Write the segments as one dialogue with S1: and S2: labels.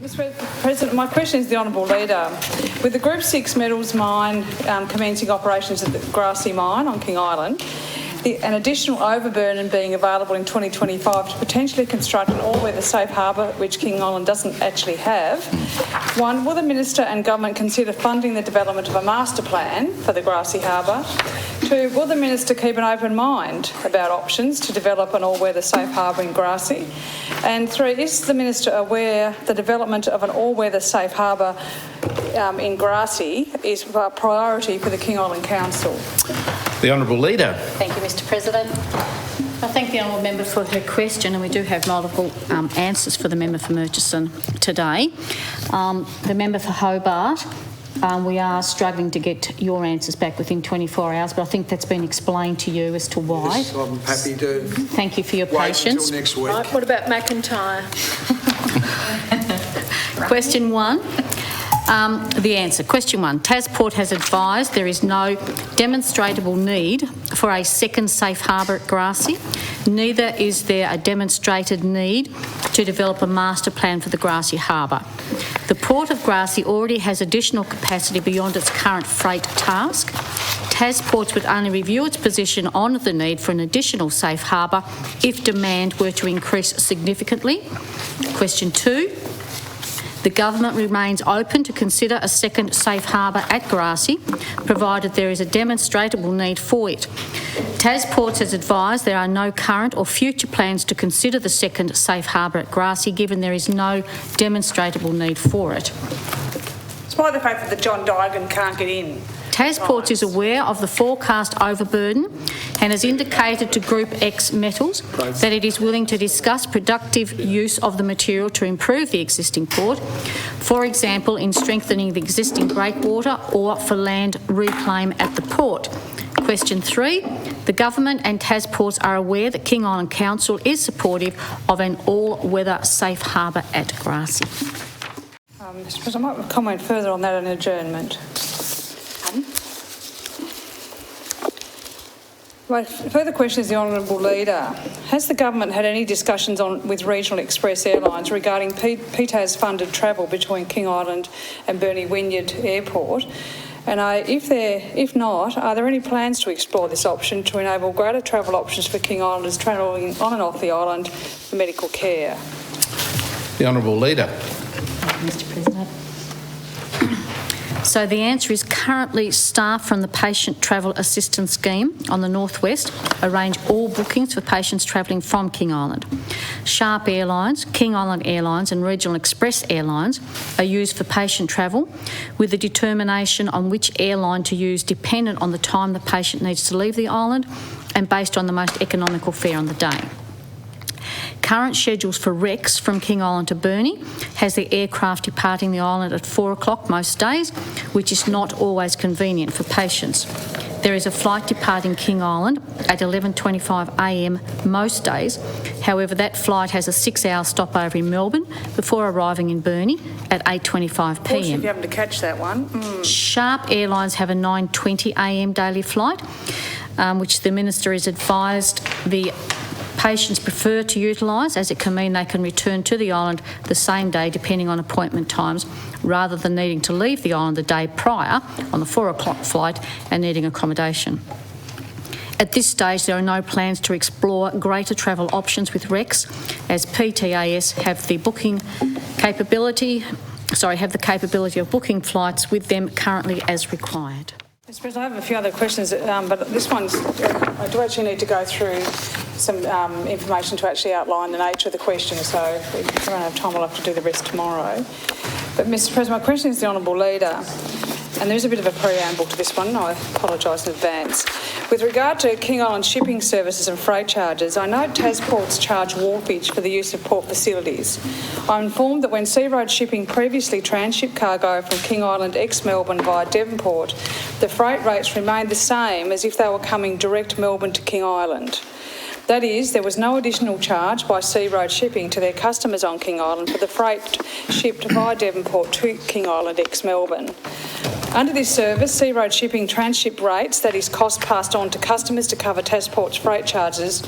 S1: Mr President, my question is the Honourable Leader. With the Group 6 metals mine commencing operations at the Grassy mine on King Island, an additional overburden being available in 2025 to potentially construct an all-weather safe harbour, which King Island doesn't actually have. One, will the Minister and Government consider funding the development of a master plan for the Grassy Harbour? Two, will the Minister keep an open mind about options to develop an all-weather safe harbour in Grassy? And three, is the Minister aware the development of an all-weather safe harbour in Grassy is a priority for the King Island Council?
S2: The Honourable Leader.
S3: Thank you, Mr President. I thank the Honourable Member for her question, and we do have multiple answers for the Member for Murchison today. The Member for Hobart, we are struggling to get your answers back within 24 hours, but I think that's been explained to you as to why.
S4: Yes, I'm happy to.
S3: Thank you for your patience.
S4: Until next week.
S5: Right, what about McIntyre?
S3: Question one. The answer. Question one. Tasport has advised there is no demonstrable need for a second safe harbour at Grassy. Neither is there a demonstrated need to develop a master plan for the Grassy Harbour. The Port of Grassy already has additional capacity beyond its current freight task. Tasports would only review its position on the need for an additional safe harbour if demand were to increase significantly. Question two. The Government remains open to consider a second safe harbour at Grassy, provided there is a demonstrable need for it. Tasports has advised there are no current or future plans to consider the second safe harbour at Grassy, given there is no demonstrable need for it.
S1: Despite the fact that the John Digan can't get in.
S3: Tasports is aware of the forecast overburden and has indicated to Group X Metals that it is willing to discuss productive use of the material to improve the existing port, for example in strengthening the existing breakwater or for land reclaim at the port. Question three. The Government and Tasports are aware that King Island Council is supportive of an all-weather safe harbour at Grassy.
S1: Mr President, I might comment further on that in adjournment. My further question is the Honourable Leader. Has the Government had any discussions with Regional Express Airlines regarding PTAS funded travel between King Island and Burnie Wynyard Airport? And if not, are there any plans to explore this option to enable greater travel options for King Islanders travelling on and off the island for medical care?
S2: The Honourable Leader.
S3: Mr President. So the answer is currently staff from the Patient Travel Assistance Scheme on the North West arrange all bookings for patients travelling from King Island. Sharp Airlines, King Island Airlines and Regional Express Airlines are used for patient travel, with the determination on which airline to use dependent on the time the patient needs to leave the island and based on the most economical fare on the day. Current schedules for Rex from King Island to Burnie has the aircraft departing the island at 4 o'clock most days, which is not always convenient for patients. There is a flight departing King Island at 11:25 a.m. most days. However, that flight has a 6-hour stopover in Melbourne before arriving in Burnie at 8:25 p.m.
S1: Of course, if you happen to catch that one.
S3: Sharp Airlines have a 9:20 a.m. daily flight, which the Minister has advised the patients prefer to utilise, as it can mean they can return to the island the same day depending on appointment times, rather than needing to leave the island the day prior on the 4 o'clock flight and needing accommodation. At this stage, there are no plans to explore greater travel options with Rex, as PTAS have the capability of booking flights with them currently as required.
S1: Mr President, I have a few other questions, but this one's, I do actually need to go through some information to actually outline the nature of the question, so if we don't have time, we'll have to do the rest tomorrow. But Mr President, my question is the Honourable Leader, and there is a bit of a preamble to this one, and I apologise in advance. With regard to King Island shipping services and freight charges, I know Tasports charge wharfage for the use of port facilities. I'm informed that when Sea Road Shipping previously transshipped cargo from King Island ex-Melbourne via Devonport, the freight rates remained the same as if they were coming direct Melbourne to King Island. That is, there was no additional charge by Sea Road Shipping to their customers on King Island for the freight shipped via Devonport to King Island ex-Melbourne. Under this service, Sea Road Shipping transship rates, that is cost passed on to customers to cover Tasport's freight charges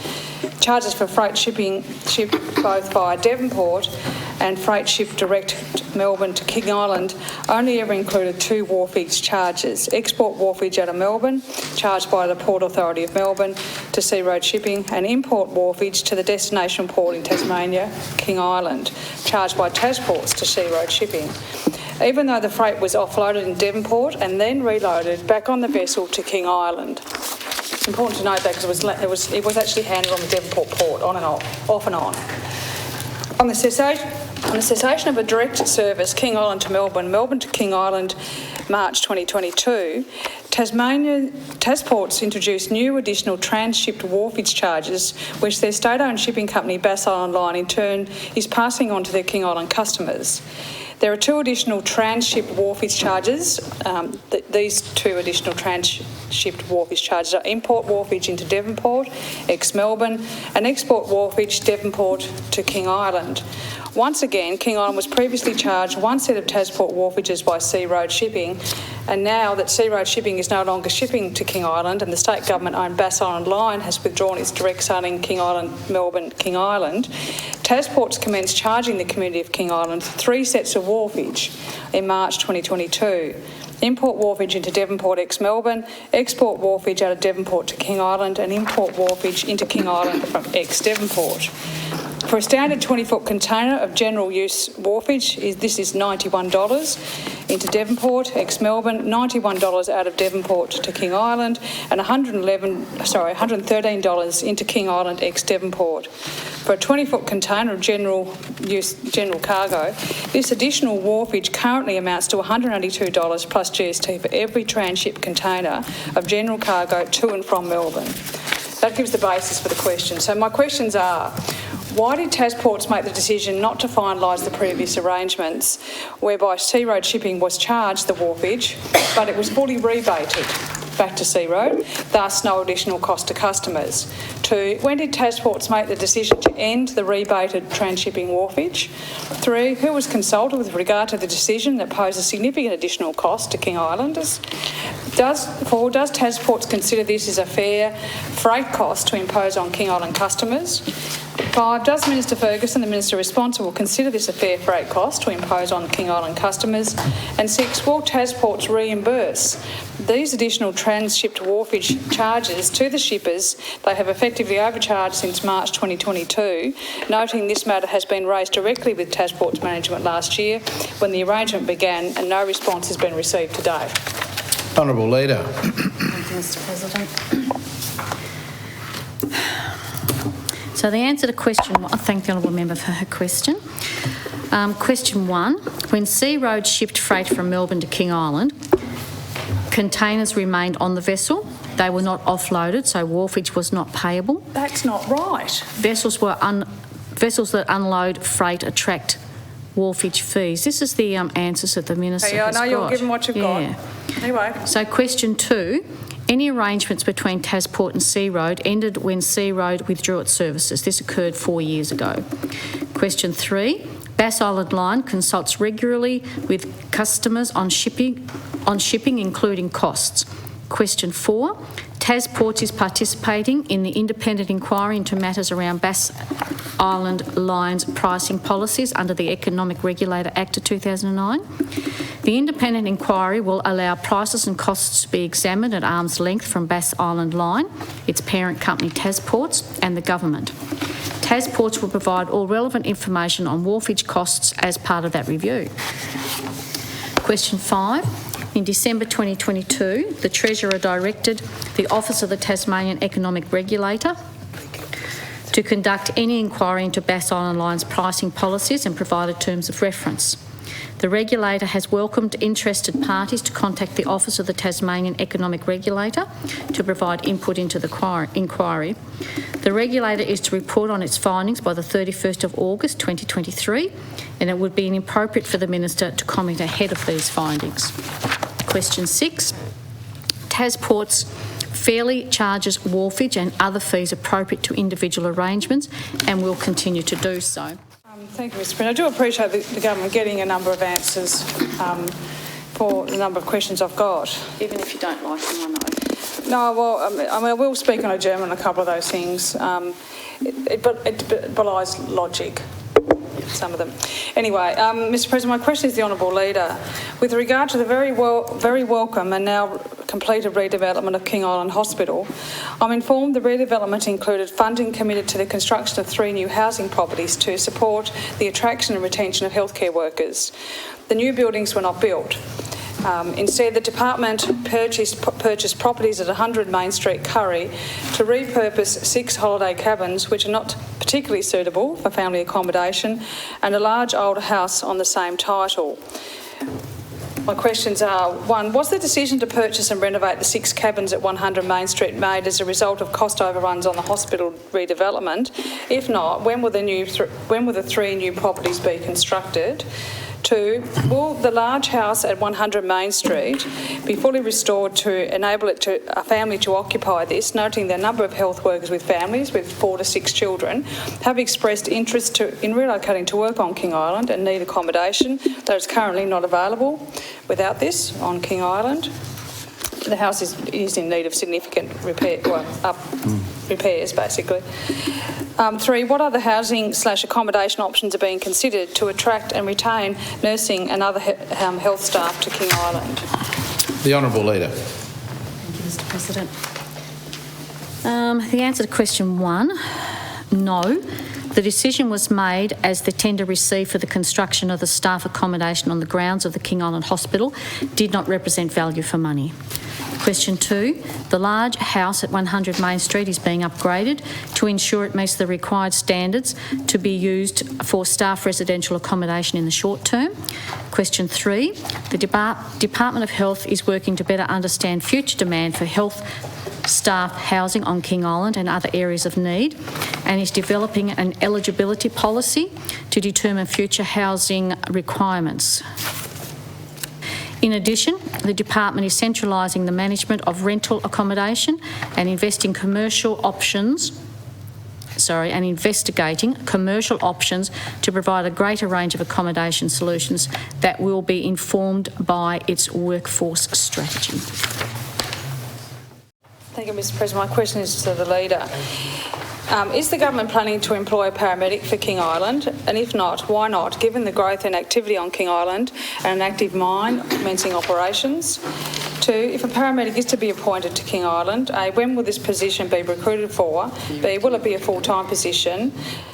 S1: for freight shipping shipped both via Devonport and freight shipped direct Melbourne to King Island only ever included 2 wharfage charges: export wharfage out of Melbourne, charged by the Port Authority of Melbourne to Sea Road Shipping, and import wharfage to the destination port in Tasmania, King Island, charged by Tasports to Sea Road Shipping. Even though the freight was offloaded in Devonport and then reloaded back on the vessel to King Island. It's important to note that because it was actually handled on the Devonport port, on and off and on. On the cessation of a direct service, King Island to Melbourne, Melbourne to King Island, March 2022, Tasports introduced new additional transshipped wharfage charges, which their state-owned shipping company, Bass Island Line, in turn is passing on to their King Island customers. There are 2 additional transshipped wharfage charges. These 2 additional transshipped wharfage charges are import wharfage into Devonport, ex-Melbourne, and export wharfage Devonport to King Island. Once again, King Island was previously charged 1 set of Tasport wharfages by Sea Road Shipping, and now that Sea Road Shipping is no longer shipping to King Island and the state government-owned Bass Island Line has withdrawn its direct sailing King Island, Melbourne, King Island, Tasports commenced charging the community of King Island 3 sets of wharfage in March 2022. Import wharfage into Devonport ex-Melbourne, export wharfage out of Devonport to King Island, and import wharfage into King Island from ex-Devonport. For a standard 20-foot container of general use wharfage, this is $91 into Devonport, ex-Melbourne, $91 out of Devonport to King Island, and $113 into King Island, ex-Devonport. For a 20-foot container of general cargo, this additional wharfage currently amounts to $182 plus GST for every tranship container of general cargo to and from Melbourne. That gives the basis for the question. So my questions are, why did Tasports make the decision not to finalise the previous arrangements whereby Sea Road Shipping was charged the wharfage, but it was fully rebated back to Sea Road, thus no additional cost to customers? 2, when did Tasports make the decision to end the rebated transshipping wharfage? 3, who was consulted with regard to the decision that posed a significant additional cost to King Islanders? 4, does Tasports consider this as a fair freight cost to impose on King Island customers? 5, does Minister Ferguson, the Minister responsible, consider this a fair freight cost to impose on King Island customers? And 6, will Tasports reimburse these additional transshipped wharfage charges to the shippers they have effectively overcharged since March 2022, noting this matter has been raised directly with Tasports management last year when the arrangement began and no response has been received to date?
S2: Honourable Leader.
S3: Thank you, Mr. President. So the answer to question 1, I thank the honourable member for her question. Question 1, when Sea Road shipped freight from Melbourne to King Island, containers remained on the vessel. They were not offloaded, so wharfage was not payable.
S1: That's not right.
S3: Vessels that unload freight attract wharfage fees. This is the answers that the Minister has got.
S1: I know you're given what you've got. Anyway.
S3: So question 2, any arrangements between Tasport and Sea Road ended when Sea Road withdrew its services. This occurred 4 years ago. Question 3, Bass Island Line consults regularly with customers on shipping including costs. Question 4, Tasports is participating in the independent inquiry into matters around Bass Island Line's pricing policies under the Economic Regulator Act of 2009. The independent inquiry will allow prices and costs to be examined at arm's length from Bass Island Line, its parent company Tasports, and the government. Tasports will provide all relevant information on wharfage costs as part of that review. Question 5. In December 2022, the Treasurer directed the Office of the Tasmanian Economic Regulator to conduct any inquiry into Bass Island Line's pricing policies and provided terms of reference. The regulator has welcomed interested parties to contact the Office of the Tasmanian Economic Regulator to provide input into the inquiry. The regulator is to report on its findings by the 31st of August 2023, and it would be inappropriate for the Minister to comment ahead of these findings. Question 6. Tasports fairly charges wharfage and other fees appropriate to individual arrangements and will continue to do so.
S1: Thank you, Mr. President. I do appreciate the government getting a number of answers for the number of questions I've got.
S3: Even if you don't like them, I know.
S1: No, well, I will speak on a German on a couple of those things, but it belies logic. some of them. Anyway, Mr President, my question is the Honourable Leader. With regard to the very welcome and now completed redevelopment of King Island Hospital, I'm informed the redevelopment included funding committed to the construction of 3 new housing properties to support the attraction and retention of healthcare workers. The new buildings were not built. Instead, the department purchased properties at 100 Main Street, Curry, to repurpose 6 holiday cabins, which are not particularly suitable for family accommodation, and a large older house on the same title. My questions are, 1, was the decision to purchase and renovate the 6 cabins at 100 Main Street made as a result of cost overruns on the hospital redevelopment? If not, when will the 3 new properties be constructed? 2, will the large house at 100 Main Street be fully restored to enable a family to occupy this, noting the number of health workers with families with 4 to 6 children have expressed interest in relocating to work on King Island and need accommodation that is currently not available without this on King Island? The house is in need of significant repairs, basically. 3, what other housing/accommodation options are being considered to attract and retain nursing and other health staff to King Island?
S2: The Honourable Leader.
S3: Thank you, Mr President. The answer to question 1, no. The decision was made as the tender received for the construction of the staff accommodation on the grounds of the King Island Hospital did not represent value for money. Question 2, the large house at 100 Main Street is being upgraded to ensure it meets the required standards to be used for staff residential accommodation in the short term. Question 3, the Department of Health is working to better understand future demand for health staff housing on King Island and other areas of need, and is developing an eligibility policy to determine future housing requirements. In addition, the department is centralising the management of rental accommodation and investigating commercial options to provide a greater range of accommodation solutions that will be informed by its workforce strategy.
S1: Thank you, Mr President. My question is to the Leader. Is the government planning to employ a paramedic for King Island? And if not, why not, given the growth in activity on King Island and an active mine commencing operations? 2, if a paramedic is to be appointed to King Island, A, when will this position be recruited for? B, will it be a full-time position?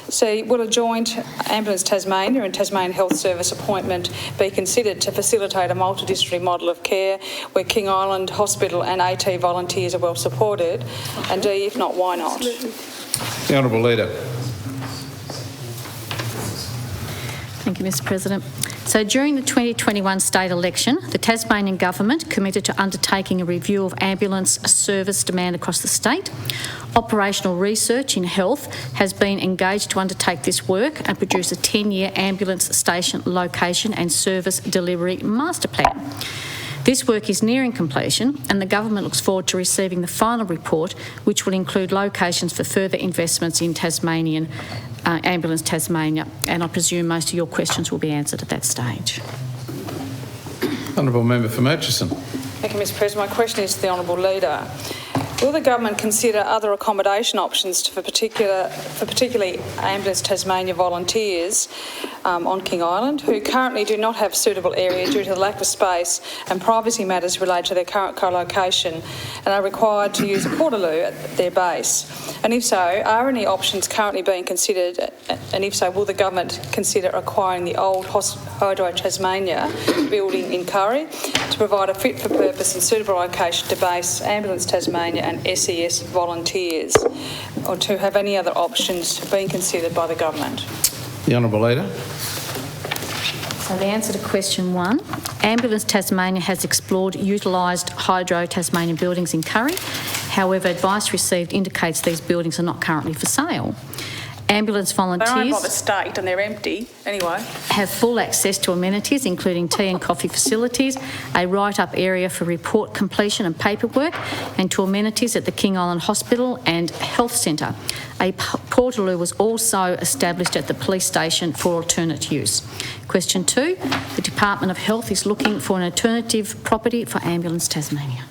S1: C, will a joint Ambulance Tasmania and Tasmanian Health Service appointment be considered to facilitate a multidisciplinary model of care where King Island Hospital and AT volunteers are well supported? And D, if not, why not?
S2: The Honourable Leader.
S3: Thank you, Mr President. So during the 2021 state election, the Tasmanian Government committed to undertaking a review of ambulance service demand across the state. Operational research in health has been engaged to undertake this work and produce a 10-year ambulance station location and service delivery master plan. This work is nearing completion and the government looks forward to receiving the final report, which will include locations for further investments in Tasmanian Ambulance Tasmania, and I presume most of your questions will be answered at that stage.
S2: Honourable Member for Murchison.
S1: Thank you, Mr President. My question is to the Honourable Leader. Will the government consider other accommodation options for particularly Ambulance Tasmania volunteers on King Island who currently do not have suitable area due to the lack of space and privacy matters related to their current co-location and are required to use a portaloo at their base? And if so, are any options currently being considered? And if so, will the government consider acquiring the old Hydro Tasmania building in Curry to provide a fit for purpose and suitable location to base Ambulance Tasmania and SES volunteers, or to have any other options being considered by the government?
S2: The Honourable Leader.
S3: So the answer to question 1, Ambulance Tasmania has explored utilised Hydro Tasmania buildings in Curry. However, advice received indicates these buildings are not currently for sale. Ambulance volunteers...
S1: They're owned by the state and they're empty anyway. ...have
S3: full access to amenities including tea and coffee facilities, a write-up area for report completion and paperwork, and to amenities at the King Island Hospital and Health Centre. A portaloo was also established at the police station for alternate use. Question 2, the Department of Health is looking for an alternative property for Ambulance Tasmania.